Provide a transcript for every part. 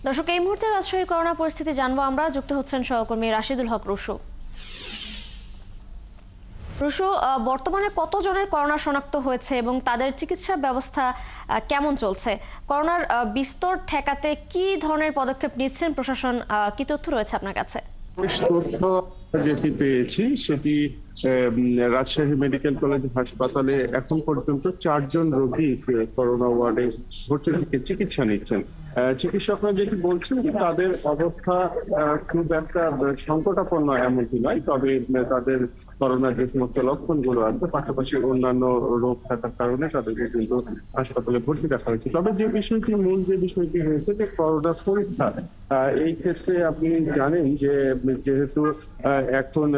দর্শক, এই মুহূর্তে রাজশাহীর করোনা পরিস্থিতি জানবো আমরা। যুক্ত হচ্ছেন সহকর্মী রাশিদুল হক রুশু। রুশু, বর্তমানে কতজনের করোনা শনাক্ত হয়েছে এবং তাদের চিকিৎসা ব্যবস্থা কেমন চলছে? করোনার বিস্তর ঠেকাতে কি ধরনের পদক্ষেপ নিচ্ছেন প্রশাসন? কি তথ্য রয়েছে আপনার কাছে? তথ্য যেটি পেয়েছি সেটি রাজশাহী মেডিকেল কলেজ হাসপাতালে এখন পর্যন্ত 4 জন রোগী করোনা ওয়ার্ডে ভর্তি থেকে চিকিৎসা নিচ্ছেন। চিকিৎসকরা যেটি বলছেন যে তাদের অবস্থা খুব একটা সংকটাপন্ন এমনটি নয়, তবে তাদের করোনার যে সমস্ত লক্ষণগুলো আছে পাশাপাশি অন্যান্য রোগ থাকার কারণে তাদেরকে কিন্তু হাসপাতালে ভর্তি রাখা হয়েছে। তবে যে বিষয়টি হয়েছে যে করোনা পরীক্ষা, এই ক্ষেত্রে আপনি জানেন যে যেহেতু এখন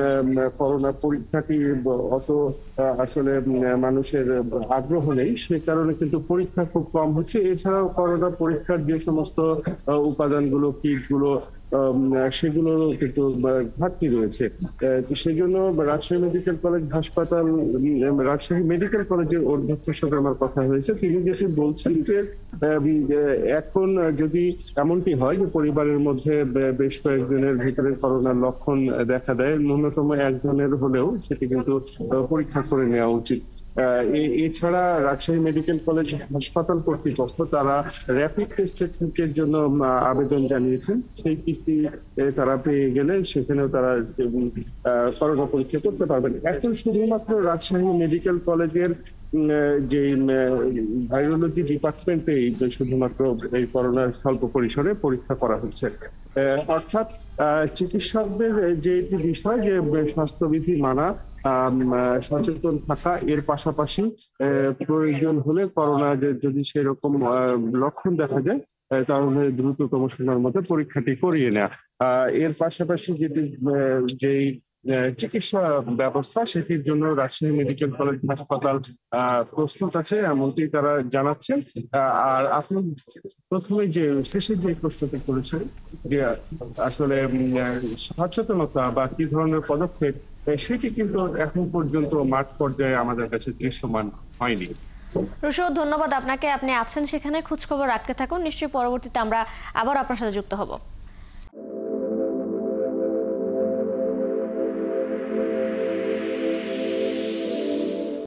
করোনা পরীক্ষাটি অত আসলে মানুষের আগ্রহ নেই, সে কারণে কিন্তু পরীক্ষা খুব কম হচ্ছে। এছাড়াও করোনা পরীক্ষার যে সমস্ত উপাদানগুলো, কিটগুলো, সেগুলোরও কিন্তু ঘাটতি রয়েছে। সেই জন্য রাজশাহী মেডিকেল কলেজ হাসপাতাল, রাজশাহী মেডিকেল কলেজের অধ্যক্ষের সাথে আমার কথা হয়েছে। তিনি যেটি বলছেন যে এখন যদি এমনটি হয় যে পরিবারের মধ্যে বেশ কয়েকজনের ভিতরে করোনার লক্ষণ দেখা দেয়, ন্যূনতম একজনের হলেও সেটি কিন্তু পরীক্ষা করে নেওয়া উচিত। এছাড়া রাজশাহী মেডিকেল কলেজ হাসপাতাল কর্তৃপক্ষ তারা র্যাপিড টেস্টের কিটের জন্য আবেদন জানিয়েছেন। সেই কিটটি তারা পেয়ে গেলে সেখানেও তারা করোনা পরীক্ষা করতে পারবেন। এখন শুধুমাত্র রাজশাহী মেডিকেল কলেজের যে ভাইরোলজি ডিপার্টমেন্টে শুধুমাত্র এই করোনার স্বল্প পরিসরে পরীক্ষা করা হচ্ছে। অর্থাৎ চিকিৎসকদের যে একটি বিষয় যে স্বাস্থ্যবিধি মানা, সচেতন থাকা, এর পাশাপাশি প্রয়োজন হলে করোনা যদি সেরকম লক্ষণ দেখা যায় তাহলে দ্রুততম সময়ের মধ্যে পরীক্ষাটি করিয়ে নেওয়া। এর পাশাপাশি যেই চিকিৎসা ব্যবস্থা সেটির জন্য রাজশাহী মেডিকেল কলেজ হাসপাতাল প্রস্তুত আছে এমনটি তারা জানাচ্ছেন। আর আপনি প্রথমে যে শেষের যে প্রশ্নটি করেছেন যে আসলে সচেতনতা বা কি ধরনের পদক্ষেপ, সেটি কিন্তু এখন পর্যন্ত মাঠ পর্যায়ে আমাদের কাছে দৃশ্যমান হয়নি। রুশু, ধন্যবাদ আপনাকে। আপনি আছেন সেখানে, খোঁজখবর রাখতে থাকুন। নিশ্চয়ই পরবর্তীতে আমরা আবার আপনার সাথে যুক্ত হব।